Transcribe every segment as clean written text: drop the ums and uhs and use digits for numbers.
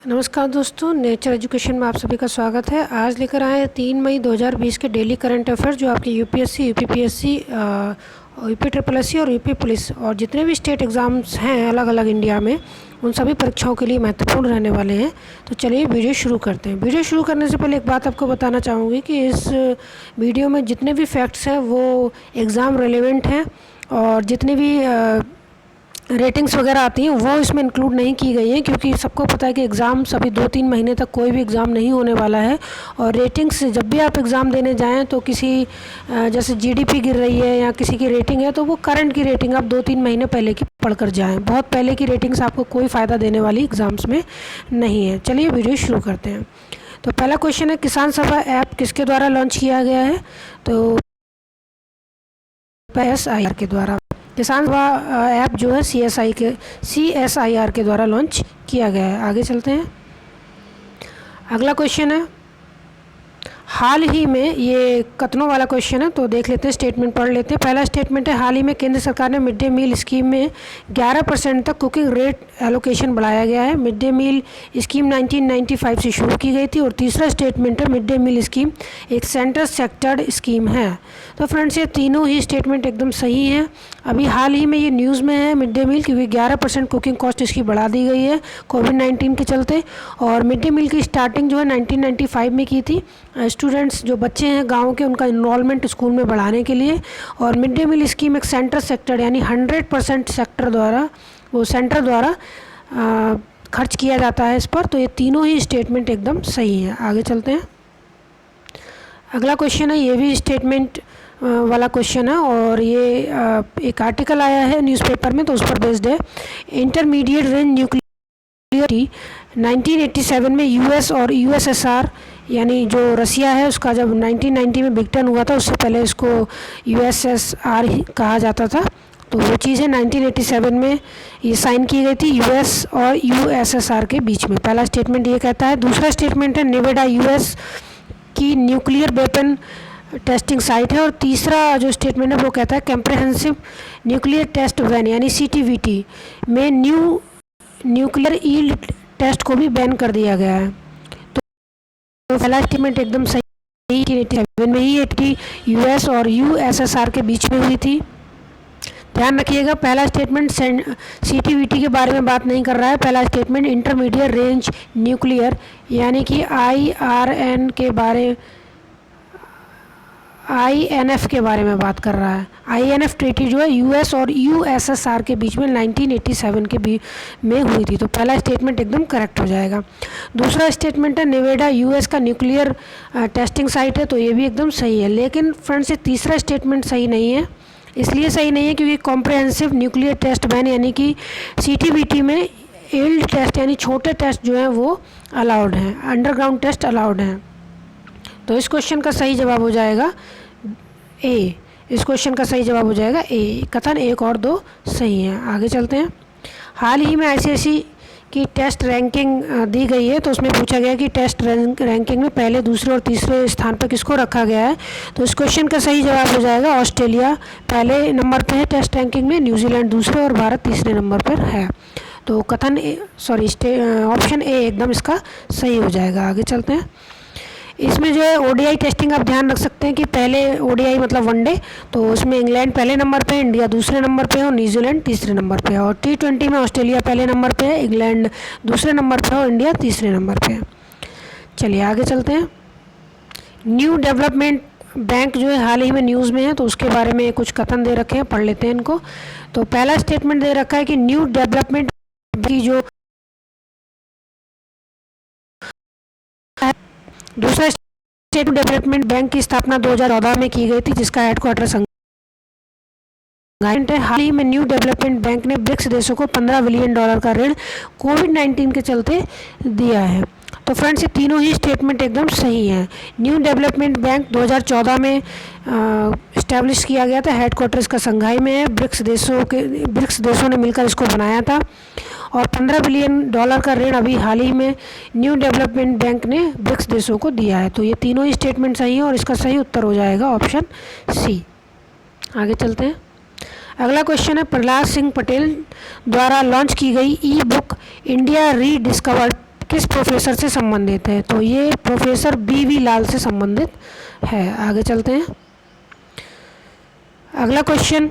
नमस्कार दोस्तों, nature education में आप सभी का स्वागत है। आज लेकर आए हैं 3 मई 2020 के डेली करंट अफेयर जो आपके UPSC, UPPSC, UP triple SC और यूपी पुलिस और जितने भी स्टेट एग्ज़ाम्स हैं अलग अलग इंडिया में, उन सभी परीक्षाओं के लिए महत्वपूर्ण रहने वाले हैं। तो चलिए वीडियो शुरू करते हैं। वीडियो शुरू करने से पहले एक बात आपको बताना चाहूँगी कि इस वीडियो में जितने भी फैक्ट्स हैं वो एग्ज़ाम रेलेवेंट हैं और जितने भी रेटिंग्स वगैरह आती हैं वो इसमें इंक्लूड नहीं की गई हैं, क्योंकि सबको पता है कि एग्ज़ाम अभी 2-3 महीने तक कोई भी एग्ज़ाम नहीं होने वाला है। और रेटिंग्स जब भी आप एग्ज़ाम देने जाएं तो किसी जैसे जीडीपी गिर रही है या किसी की रेटिंग है तो वो करंट की रेटिंग आप 2-3 महीने पहले की पढ़ कर जाएँ। बहुत पहले की रेटिंग्स आपको कोई फ़ायदा देने वाली एग्ज़ाम्स में नहीं है। चलिए वीडियो शुरू करते हैं। तो पहला क्वेश्चन है, किसान सभा ऐप किसके द्वारा लॉन्च किया गया है? तो CSIR के द्वारा। किसान सभा ऐप जो है CSIR के द्वारा लॉन्च किया गया है। आगे चलते हैं। अगला क्वेश्चन है, हाल ही में, ये कथनों वाला क्वेश्चन है तो देख लेते हैं, स्टेटमेंट पढ़ लेते हैं। पहला स्टेटमेंट है, हाल ही में केंद्र सरकार ने मिड डे मील स्कीम में 11% तक कुकिंग रेट एलोकेशन बढ़ाया गया है। मिड डे मील स्कीम 1995 से शुरू की गई थी। और तीसरा स्टेटमेंट है, मिड डे मील स्कीम एक सेंटर सेक्टर्ड स्कीम है। तो फ्रेंड्स, ये तीनों ही स्टेटमेंट एकदम सही हैं। अभी हाल ही में ये न्यूज़ में है मिड डे मील, क्योंकि 11% कुकिंग कॉस्ट इसकी बढ़ा दी गई है कोविड-19 के चलते। और मिड डे मील की स्टार्टिंग जो है 1995 में की थी। स्टूडेंट्स जो बच्चे हैं गांव के, उनका इन्वॉल्वमेंट स्कूल में बढ़ाने के लिए। और मिड डे मील स्कीम एक सेंटर सेक्टर यानी 100% सेंटर द्वारा खर्च किया जाता है इस पर। तो ये तीनों ही स्टेटमेंट एकदम सही है। आगे चलते हैं। अगला क्वेश्चन है, ये भी स्टेटमेंट वाला क्वेश्चन है और ये एक आर्टिकल आया है न्यूज़पेपर में तो उस पर बेस्ड है। इंटरमीडिएट रेंज न्यूक्लियर 1987 में यूएस और यूएसएसआर यानी जो रसिया है उसका जब 1990 में बिग टर्न हुआ था, उससे पहले इसको यूएसएसआर ही कहा जाता था। तो वो चीज़ है 1987 में ये साइन की गई थी यूएस और यूएसएसआर के बीच में। पहला स्टेटमेंट ये कहता है। दूसरा स्टेटमेंट है, नेवेडा यूएस की न्यूक्लियर वेपन टेस्टिंग साइट है। और तीसरा जो स्टेटमेंट है वो कहता है, कम्प्रहेंसिव न्यूक्लियर टेस्ट वैन यानी CTVT में न्यूक्लियर ईल्ड टेस्ट को भी बैन कर दिया गया है। तो पहला स्टेटमेंट एकदम सही, 1987 में ही ये यूएस और यूएसएसआर के बीच में हुई थी। ध्यान रखिएगा, पहला स्टेटमेंट CTVT के बारे में बात नहीं कर रहा है। पहला स्टेटमेंट इंटरमीडिएट रेंज न्यूक्लियर यानी कि INF के बारे में बात कर रहा है। INF ट्रीटी जो है यूएस और यूएसएसआर के बीच में 1987 के में हुई थी। तो पहला स्टेटमेंट एकदम करेक्ट हो जाएगा। दूसरा स्टेटमेंट है, नेवेडा यूएस का न्यूक्लियर टेस्टिंग साइट है, तो ये भी एकदम सही है। लेकिन फ्रेंड्स, ये तीसरा स्टेटमेंट सही नहीं है। इसलिए सही नहीं है क्योंकि कॉम्प्रहेंसिव न्यूक्लियर टेस्ट बैन यानी कि CTVT में ईल्ड टेस्ट यानी छोटे टेस्ट जो हैं वो अलाउड हैं, अंडरग्राउंड टेस्ट अलाउड हैं। तो इस क्वेश्चन का सही जवाब हो जाएगा ए। इस क्वेश्चन का सही जवाब हो जाएगा ए। कथन 1 और 2 सही हैं। आगे चलते हैं। हाल ही में ICSE की टेस्ट रैंकिंग दी गई है तो उसमें पूछा गया कि टेस्ट रैंकिंग में पहले, दूसरे और तीसरे स्थान पर किसको रखा गया है। तो इस क्वेश्चन का सही जवाब हो जाएगा ऑस्ट्रेलिया पहले नंबर पर है टेस्ट रैंकिंग में, न्यूजीलैंड दूसरे और भारत तीसरे नंबर पर है। तो ऑप्शन ए एकदम इसका सही हो जाएगा। आगे चलते हैं। इसमें जो है ODI टेस्टिंग आप ध्यान रख सकते हैं कि पहले ODI मतलब वनडे, तो उसमें इंग्लैंड पहले नंबर पे है, इंडिया दूसरे नंबर पे है और न्यूजीलैंड तीसरे नंबर पे है। और T20 में ऑस्ट्रेलिया पहले नंबर पे है, इंग्लैंड दूसरे नंबर पे है और इंडिया तीसरे नंबर पे है। चलिए आगे चलते हैं। न्यू डेवलपमेंट बैंक जो है हाल ही में न्यूज़ में है तो उसके बारे में कुछ कथन दे रखे हैं, पढ़ लेते हैं इनको। तो पहला स्टेटमेंट दे रखा है कि न्यू डेवलपमेंट की जो दूसरा स्टेट डेवलपमेंट बैंक की स्थापना 2014 में की गई थी, जिसका हेडक्वार्टर संघाई है। हाल ही में न्यू डेवलपमेंट बैंक ने ब्रिक्स देशों को $15 बिलियन का ऋण कोविड-19 के चलते दिया है। तो फ्रेंड्स, ये तीनों ही स्टेटमेंट एकदम सही हैं। न्यू डेवलपमेंट बैंक 2014 में इस्टेब्लिश किया गया था, हेडक्वार्टर इसका संघाई में है। ब्रिक्स देशों ने मिलकर इसको बनाया था और $15 बिलियन का ऋण अभी हाल ही में न्यू डेवलपमेंट बैंक ने ब्रिक्स देशों को दिया है। तो ये तीनों ही स्टेटमेंट सही हैं और इसका सही उत्तर हो जाएगा ऑप्शन सी। आगे चलते हैं। अगला क्वेश्चन है, प्रहलाद सिंह पटेल द्वारा लॉन्च की गई ई बुक इंडिया रीडिस्कवर्ड किस प्रोफेसर से संबंधित है? तो ये प्रोफेसर BV लाल से संबंधित है। आगे चलते हैं। अगला क्वेश्चन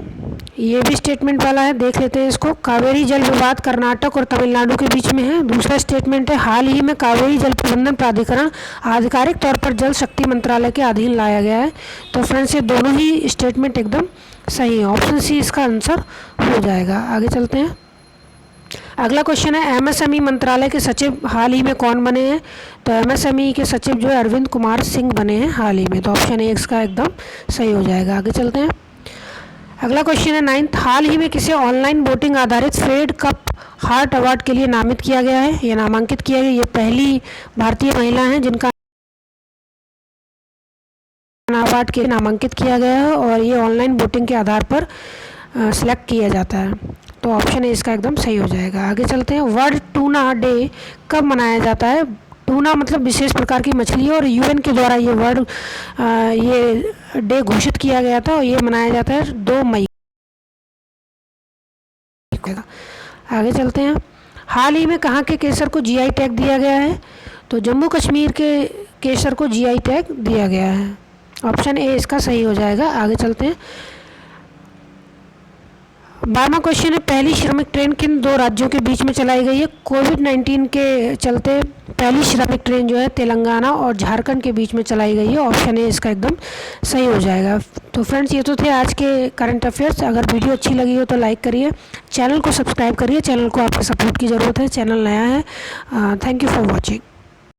ये भी स्टेटमेंट वाला है, देख लेते हैं इसको। कावेरी जल विवाद कर्नाटक और तमिलनाडु के बीच में है। दूसरा स्टेटमेंट है, हाल ही में कावेरी जल प्रबंधन प्राधिकरण आधिकारिक तौर पर जल शक्ति मंत्रालय के अधीन लाया गया है। तो फ्रेंड्स ये दोनों ही स्टेटमेंट एकदम सही है, ऑप्शन सी इसका आंसर हो जाएगा। आगे चलते हैं। अगला क्वेश्चन है, MSME मंत्रालय के सचिव हाल ही में कौन बने हैं? तो MSME के सचिव जो है अरविंद कुमार सिंह बने हैं हाल ही में। तो ऑप्शन ए इसका एकदम सही हो जाएगा। आगे चलते हैं। अगला क्वेश्चन है 9th, हाल ही में किसे ऑनलाइन वोटिंग आधारित फेड कप हार्ट अवार्ड के लिए नामित किया गया है या नामांकित किया गया? ये पहली भारतीय महिला हैं जिनका अवार्ड के नामांकित किया गया है और ये ऑनलाइन वोटिंग के आधार पर सिलेक्ट किया जाता है। तो ऑप्शन ए इसका एकदम सही हो जाएगा। आगे चलते हैं। वर्ल्ड टूना डे कब मनाया जाता है? टूना मतलब विशेष प्रकार की मछली है और UN के द्वारा ये डे घोषित किया गया था और ये मनाया जाता है 2 मई को। आगे चलते हैं। हाल ही में कहाँ के केसर को GI टैग दिया गया है? तो जम्मू कश्मीर के केसर को GI टैग दिया गया है। ऑप्शन ए इसका सही हो जाएगा। आगे चलते हैं। 12वां क्वेश्चन है, पहली श्रमिक ट्रेन किन 2 राज्यों के बीच में चलाई गई है? कोविड-19 के चलते पहली श्रमिक ट्रेन जो है तेलंगाना और झारखंड के बीच में चलाई गई है। ऑप्शन ए इसका एकदम सही हो जाएगा। तो फ्रेंड्स ये तो थे आज के करंट अफेयर्स। अगर वीडियो अच्छी लगी हो तो लाइक करिए, चैनल को सब्सक्राइब करिए। चैनल को आपके सपोर्ट की ज़रूरत है, चैनल नया है। Thank you for watching.